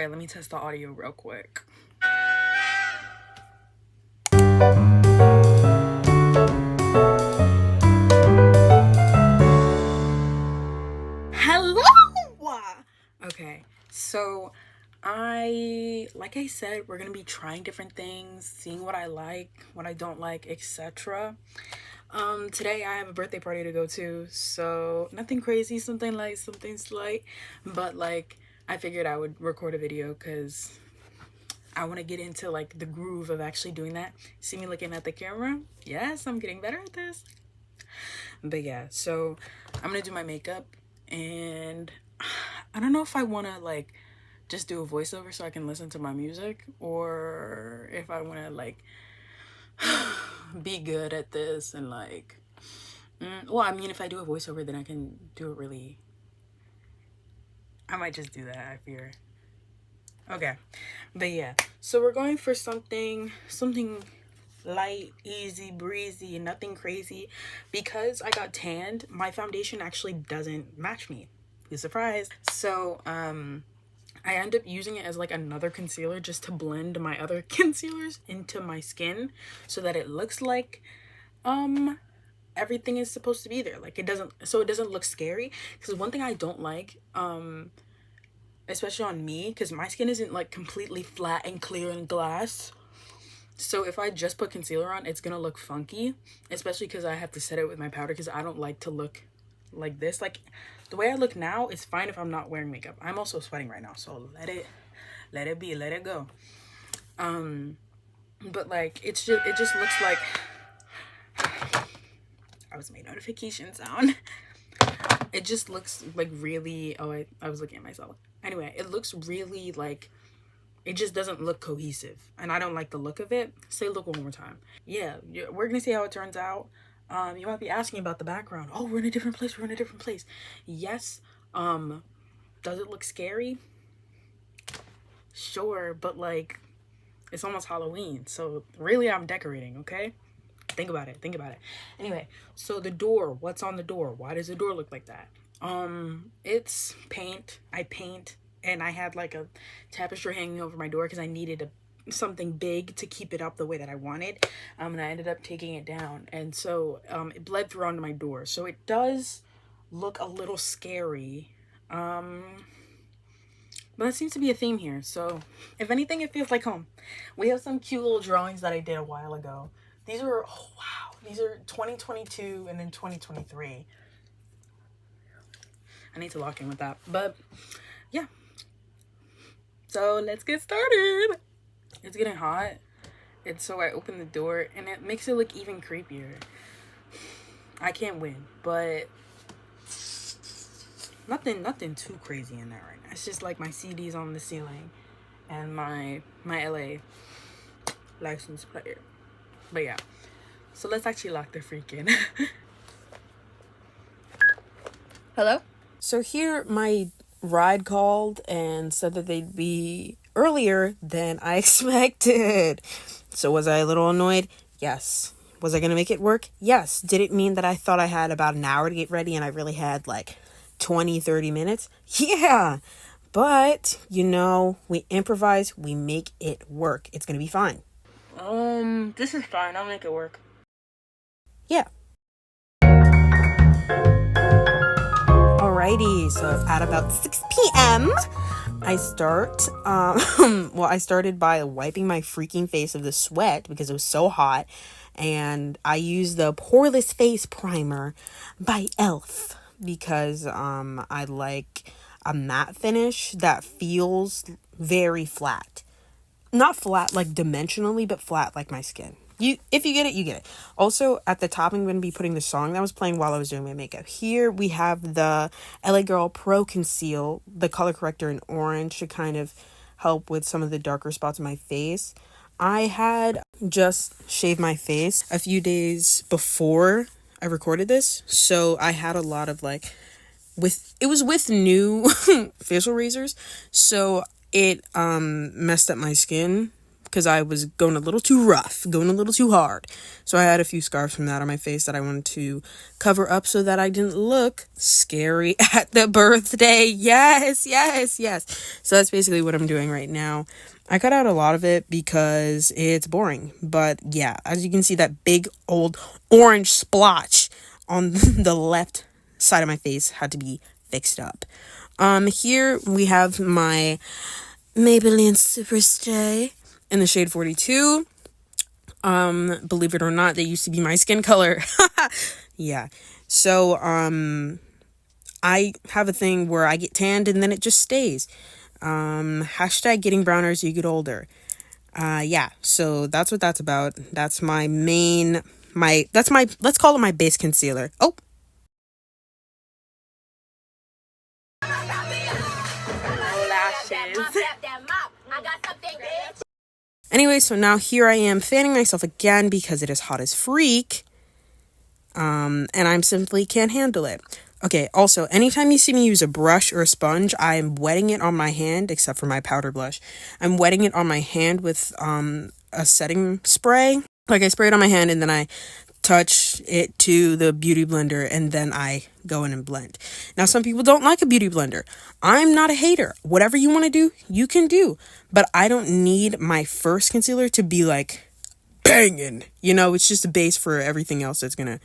Alright, let me test the audio real quick. Hello! Okay, so like I said, we're gonna be trying different things, seeing what I like, what I don't like, etc. Today I have a birthday party to go to, so nothing crazy, something light, something slight, but like I figured I would record a video because I want to get into like the groove of actually doing that. See me looking at the camera? Yes, I'm getting better at this. But yeah, so I'm gonna do my makeup, and I don't know if I want to like just do a voiceover so I can listen to my music, or if I want to like be good at this and like well, I mean, if I do a voiceover, then I can do it really. I might just do that, I fear. Okay, but yeah, so we're going for something light, easy breezy, nothing crazy. Because I got tanned, my foundation actually doesn't match me. Be surprised. So I end up using it as like another concealer just to blend my other concealers into my skin so that it looks like everything is supposed to be there. Like it doesn't look scary. Because one thing I don't like, especially on me, because my skin isn't like completely flat and clear and glass. So if I just put concealer on, it's gonna look funky, especially because I have to set it with my powder, because I don't like to look like this. Like the way I look now is fine if I'm not wearing makeup. I'm also sweating right now, so let it be, let it go. But like it just looks like I was made notification sound. It just looks like really, oh, I was looking at myself. Anyway, it looks really like, it just doesn't look cohesive, and I don't like the look of it. Say look one more time. Yeah, we're gonna see how it turns out. You might be asking about the background. Oh, we're in a different place. Yes. Does it look scary? Sure, but like it's almost Halloween, so really I'm decorating, okay? Think about it. Anyway, so the door, what's on the door? Why does the door look like that? It's paint. I paint, and I had like a tapestry hanging over my door because I needed something big to keep it up the way that I wanted. And I ended up taking it down, and so it bled through onto my door. So it does look a little scary. But that seems to be a theme here. So if anything, it feels like home. We have some cute little drawings that I did a while ago. These are, oh wow, these are 2022 and then 2023. I need to lock in with that. But yeah. So let's get started. It's getting hot. And so I open the door and it makes it look even creepier. I can't win, but nothing too crazy in there right now. It's just like my CDs on the ceiling and my LA license player. But yeah, so let's actually lock the freak in. Hello? So here my ride called and said that they'd be earlier than I expected. So was I a little annoyed? Yes. Was I going to make it work? Yes. Did it mean that I thought I had about an hour to get ready and I really had like 20-30 minutes? Yeah. But, you know, we improvise, we make it work. It's going to be fine. This is fine. I'll make it work. Yeah. Alrighty, so at about 6 p.m., I start, I started by wiping my freaking face of the sweat because it was so hot, and I used the Poreless Face Primer by e.l.f. because, I like a matte finish that feels very flat. Not flat like dimensionally, but flat like my skin. If you get it, you get it. Also, at the top, I'm going to be putting the song that was playing while I was doing my makeup. Here, we have the LA Girl Pro Conceal, the color corrector in orange to kind of help with some of the darker spots on my face. I had just shaved my face a few days before I recorded this, so I had a lot of like, it was with new facial razors, so it messed up my skin because I was going a little too rough, going a little too hard. So I had a few scars from that on my face that I wanted to cover up so that I didn't look scary at the birthday. Yes. So that's basically what I'm doing right now. I cut out a lot of it because it's boring. But yeah, as you can see, that big old orange splotch on the left side of my face had to be fixed up. Here we have my Maybelline Superstay in the shade 42. Believe it or not, they used to be my skin color. Yeah. So, I have a thing where I get tanned and then it just stays. Hashtag getting browner as you get older. Yeah. So that's what that's about. That's my main, let's call it my base concealer. Oh. Anyway, so now here I am fanning myself again because it is hot as freak. And I simply can't handle it. Okay, also, anytime you see me use a brush or a sponge, I'm wetting it on my hand, except for my powder blush. I'm wetting it on my hand with a setting spray. Like, I spray it on my hand and then I touch it to the beauty blender and then I go in and blend. Now, some people don't like a beauty blender. I'm not a hater. Whatever you want to do, you can do. But I don't need my first concealer to be like banging. You know, it's just a base for everything else that's gonna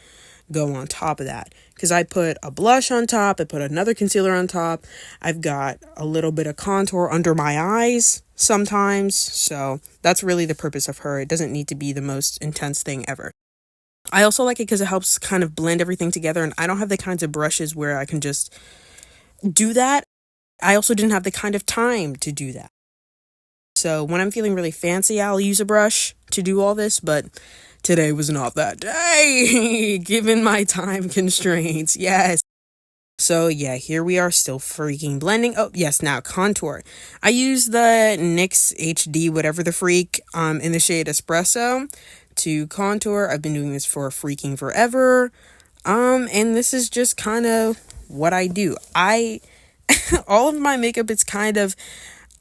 go on top of that. Because I put a blush on top, I put another concealer on top, I've got a little bit of contour under my eyes sometimes. So that's really the purpose of her. It doesn't need to be the most intense thing ever. I also like it because it helps kind of blend everything together, and I don't have the kinds of brushes where I can just do that. I also didn't have the kind of time to do that. So when I'm feeling really fancy, I'll use a brush to do all this, but today was not that day, given my time constraints. Yes. So yeah, here we are still freaking blending. Oh yes, now contour. I use the NYX HD whatever the freak in the shade Espresso to contour. I've been doing this for freaking forever. And this is just kind of what I do. All of my makeup, it's kind of,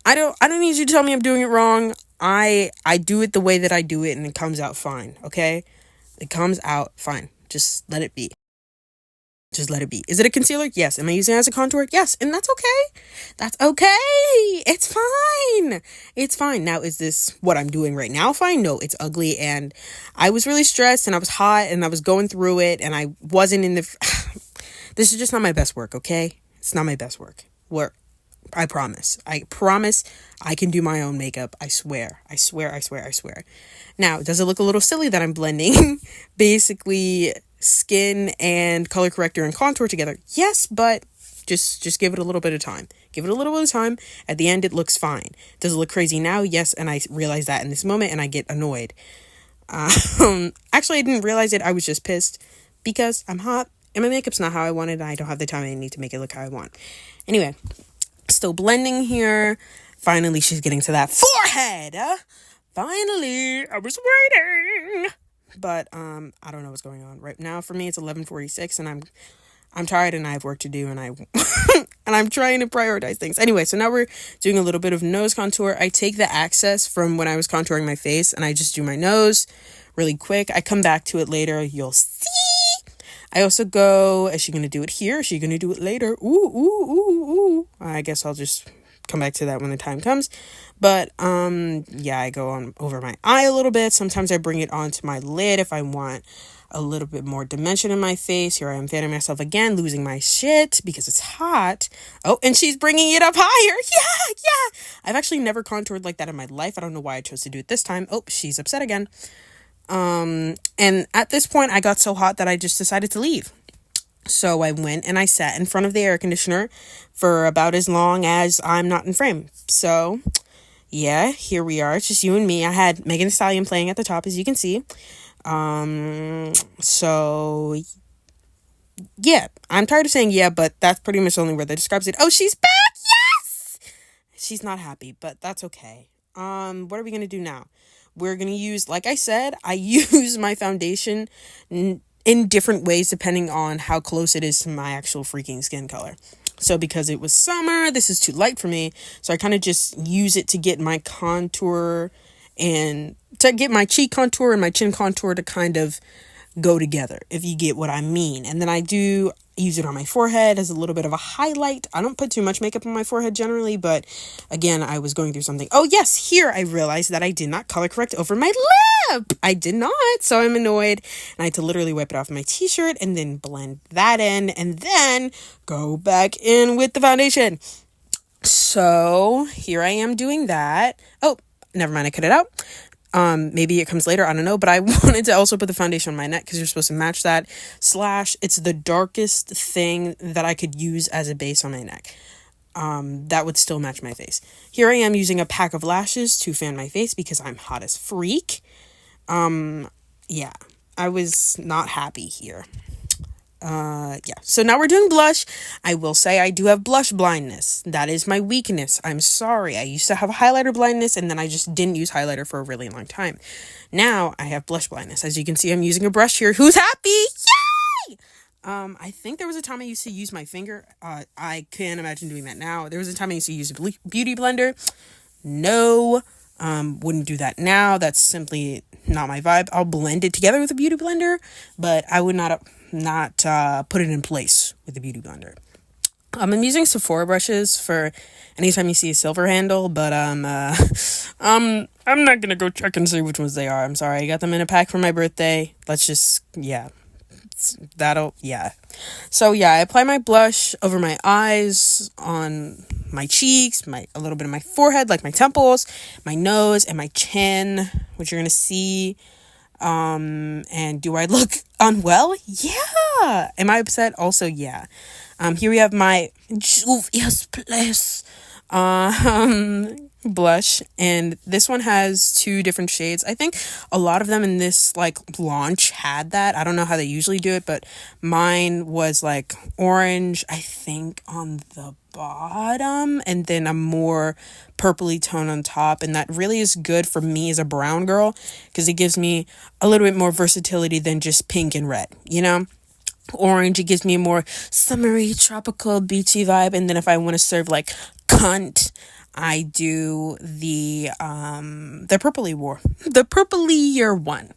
I don't need you to tell me I'm doing it wrong. I do it the way that I do it and it comes out fine, okay? It comes out fine. Just let it be. Just let it be. Is it a concealer? Yes. Am I using it as a contour? Yes. And that's okay. That's okay. It's fine. It's fine. Now, is this what I'm doing right now fine? No, it's ugly. And I was really stressed and I was hot and I was going through it and I wasn't in the... This is just not my best work, okay? It's not my best work. I promise I can do my own makeup. I swear. Now, does it look a little silly that I'm blending basically skin and color corrector and contour together? Yes, but just give it a little bit of time. Give it a little bit of time. At the end, it looks fine. Does it look crazy now? Yes, and I realize that in this moment and I get annoyed. Actually, I didn't realize it. I was just pissed because I'm hot and my makeup's not how I want it and I don't have the time I need to make it look how I want. Anyway, still blending here. Finally, she's getting to that forehead. Finally, I was waiting. But I don't know what's going on right now. For me, it's 11:46, and I'm tired, and I have work to do, and and I'm trying to prioritize things. Anyway, so now we're doing a little bit of nose contour. I take the excess from when I was contouring my face, and I just do my nose really quick. I come back to it later. You'll see. I also go, is she going to do it here? Is she going to do it later? Ooh. I guess I'll just come back to that when the time comes. But, yeah, I go on over my eye a little bit. Sometimes I bring it onto my lid if I want a little bit more dimension in my face. Here I am fanning myself again, losing my shit because it's hot. Oh, and she's bringing it up higher. Yeah. I've actually never contoured like that in my life. I don't know why I chose to do it this time. Oh, she's upset again. And at this point I got so hot that I just decided to leave. So I went and I sat in front of the air conditioner for about as long as I'm not in frame. So yeah, here we are. It's just you and me. I had Megan Thee Stallion playing at the top, as you can see. So yeah, I'm tired of saying yeah, but that's pretty much the only word that describes it. Oh, she's back. Yes. She's not happy, but that's okay. What are we going to do now? We're going to use, like I said, I use my foundation in different ways depending on how close it is to my actual freaking skin color. So because it was summer, this is too light for me. So I kind of just use it to get my contour and to get my cheek contour and my chin contour to kind of go together, if you get what I mean. And then I do use it on my forehead as a little bit of a highlight. I don't put too much makeup on my forehead generally, but again, I was going through something. Oh yes, here I realized that I did not color correct over my lip. I did not, so I'm annoyed. And I had to literally wipe it off my t-shirt and then blend that in and then go back in with the foundation. So here I am doing that. Oh, never mind, I cut it out. Maybe it comes later, I don't know, but I wanted to also put the foundation on my neck because you're supposed to match that. / it's the darkest thing that I could use as a base on my neck. That would still match my face. Here I am using a pack of lashes to fan my face because I'm hot as freak. Yeah, I was not happy here. Yeah, so now we're doing blush. I will say I do have blush blindness. That is my weakness. I'm sorry. I used to have highlighter blindness and then I just didn't use highlighter for a really long time. Now I have blush blindness. As you can see, I'm using a brush here. Who's happy? Yay! I think there was a time I used to use my finger. I can't imagine doing that now. There was a time I used to use a beauty blender. No, wouldn't do that now. That's simply not my vibe. I'll blend it together with a beauty blender, but I would not put it in place with a beauty blender. I'm using Sephora brushes for anytime you see a silver handle, but I'm not gonna go check and see which ones they are. I'm sorry, I got them in a pack for my birthday. Let's just, yeah. So yeah, I apply my blush over my eyes, on my cheeks, a little bit of my forehead, like my temples, my nose, and my chin, which you're gonna see. And do I look unwell? Yeah. Am I upset? Also, yeah. Here we have my Juvia's Place blush, and this one has 2 different shades. I think a lot of them in this like launch had that. I don't know how they usually do it, but mine was like orange, I think, on the bottom, and then a more purpley tone on top, and that really is good for me as a brown girl because it gives me a little bit more versatility than just pink and red, you know. Orange, it gives me a more summery, tropical, beachy vibe. And then if I want to serve like cunt, I do the purplier one.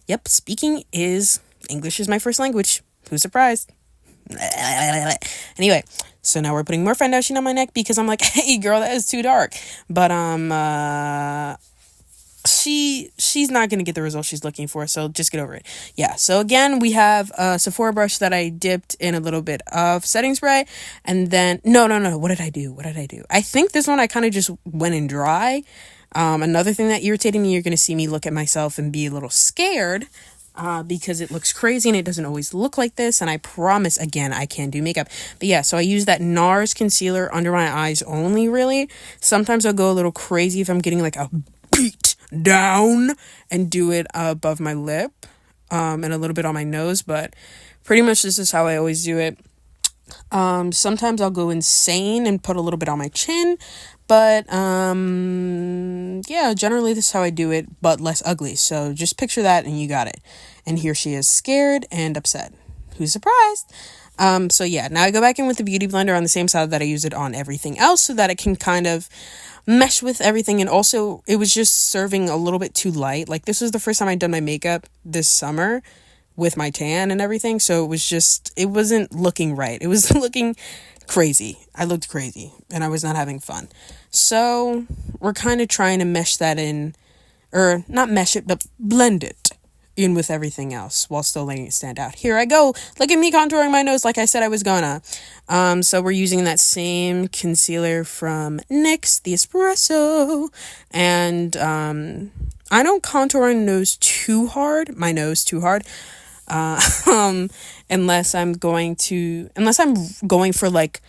Yep, speaking is English is my first language. Who's surprised? Anyway, so now we're putting more foundation on my neck because I'm like, hey girl, that is too dark. But she's not gonna get the result she's looking for, so just get over it. Yeah, so again, we have a Sephora brush that I dipped in a little bit of setting spray, and then no, what did I do? I think this one I kind of just went in dry. Another thing that irritated me, you're gonna see me look at myself and be a little scared because it looks crazy and it doesn't always look like this, and I promise, again, I can do makeup. But yeah, so I use that NARS concealer under my eyes only, really. Sometimes I'll go a little crazy if I'm getting like a beat down and do it above my lip and a little bit on my nose, but pretty much this is how I always do it. Sometimes I'll go insane and put a little bit on my chin, but yeah, generally this is how I do it, but less ugly. So just picture that and you got it. And here she is, scared and upset. Who's surprised? So yeah, now I go back in with the beauty blender on the same side that I use it on everything else so that it can kind of mesh with everything. And also it was just serving a little bit too light. Like this was the first time I'd done my makeup this summer with my tan and everything, so it wasn't looking right. It was looking crazy. I looked crazy and I was not having fun. So we're kind of trying to mesh that in, or not mesh it, but blend it in with everything else while still letting it stand out. Here I go. Look at me contouring my nose like I said I was gonna. So we're using that same concealer from NYX, the Espresso. And I don't contour my nose too hard. Unless I'm going for like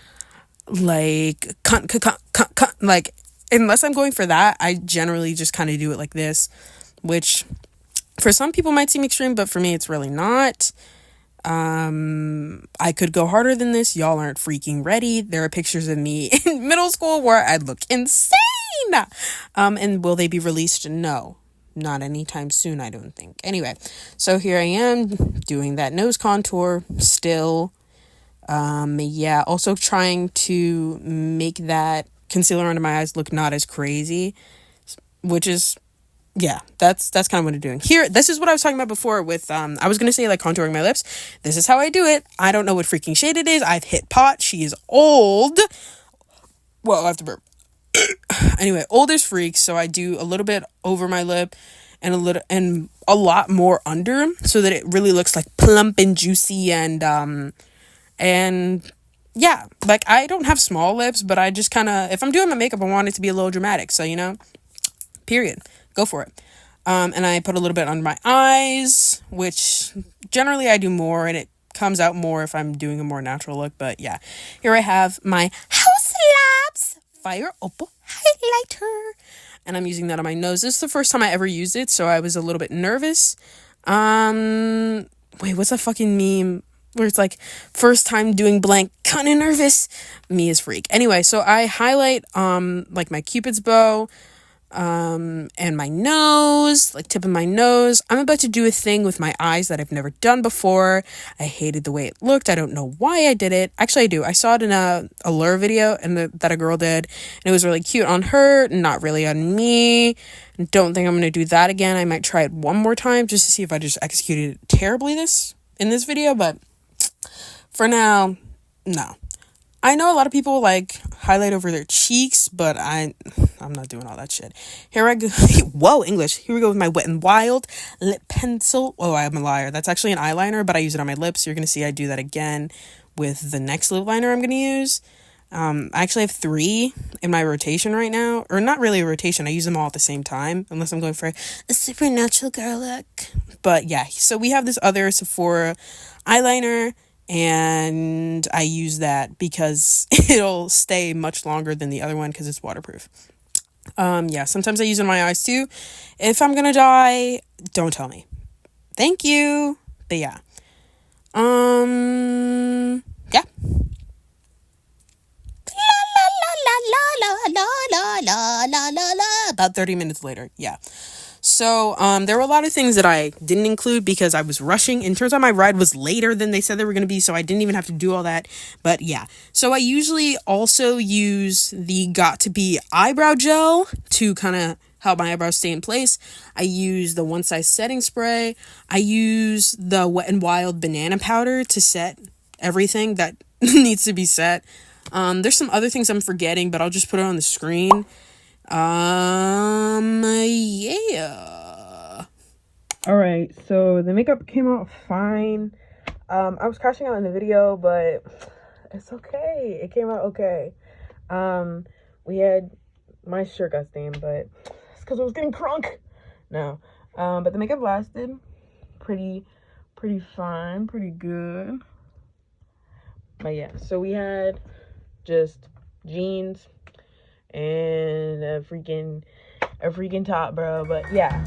unless I'm going for that, I generally just kind of do it like this, which for some people might seem extreme, but for me it's really not. I could go harder than this. Y'all aren't freaking ready. There are pictures of me in middle school where I'd look insane. And will they be released? No. Not anytime soon, I don't think. Anyway, so here I am doing that nose contour still. Yeah, also trying to make that concealer under my eyes look not as crazy, which is yeah, that's kind of what I'm doing here. This is what I was talking about before with I was gonna say like contouring my lips. This is how I do it. I don't know what freaking shade it is. I've hit pot. She is old. Well, I have to burp. Anyway, old as freak, so I do a little bit over my lip and a lot more under, so that it really looks like plump and juicy and yeah, like I don't have small lips, but I just kind of, if I'm doing my makeup, I want it to be a little dramatic, so you know, period, go for it. And I put a little bit under my eyes, which generally I do more, and it comes out more if I'm doing a more natural look. But yeah, here I have my House Labs Fire Opal highlighter, and I'm using that on my nose. This is the first time I ever used it, so I was a little bit nervous. Wait, what's that fucking meme where it's like, first time doing blank, kinda nervous? Me is freak. Anyway, so I highlight like my Cupid's bow, and my nose, like tip of my nose. I'm about to do a thing with my eyes that I've never done before. I hated the way it looked. I don't know why I did it. Actually, I do. I saw it in a Allure video that a girl did, and it was really cute on her, not really on me. Don't think I'm going to do that again. I might try it one more time just to see if I just executed it terribly in this video, but for now, no. I know a lot of people like highlight over their cheeks, but I'm not doing all that shit. Here I go. Whoa, English. Here we go with my Wet n Wild lip pencil. Oh, I'm a liar. That's actually an eyeliner, but I use it on my lips. You're going to see I do that again with the next lip liner I'm going to use. I actually have 3 in my rotation right now. Or not really a rotation. I use them all at the same time, unless I'm going for a supernatural girl look. But yeah, so we have this other Sephora eyeliner, and I use that because it'll stay much longer than the other one because it's waterproof. Yeah, sometimes I use it on my eyes too. If I'm gonna die, don't tell me. Thank you. But yeah. Yeah. About 30 minutes later. Yeah. So, there were a lot of things that I didn't include because I was rushing. And turns out my ride was later than they said they were going to be, so I didn't even have to do all that. But yeah. So I usually also use the Got To Be eyebrow gel to kind of help my eyebrows stay in place. I use the One Size setting spray. I use the Wet n Wild banana powder to set everything that needs to be set. There's some other things I'm forgetting, but I'll just put it on the screen. Yeah. Alright, so the makeup came out fine. I was crashing out in the video, but it's okay. It came out okay. We had, my shirt got stained, but it's because I was getting crunk. No. But the makeup lasted pretty fine, pretty good. But yeah, so we had just jeans and a freaking top, bro. But yeah.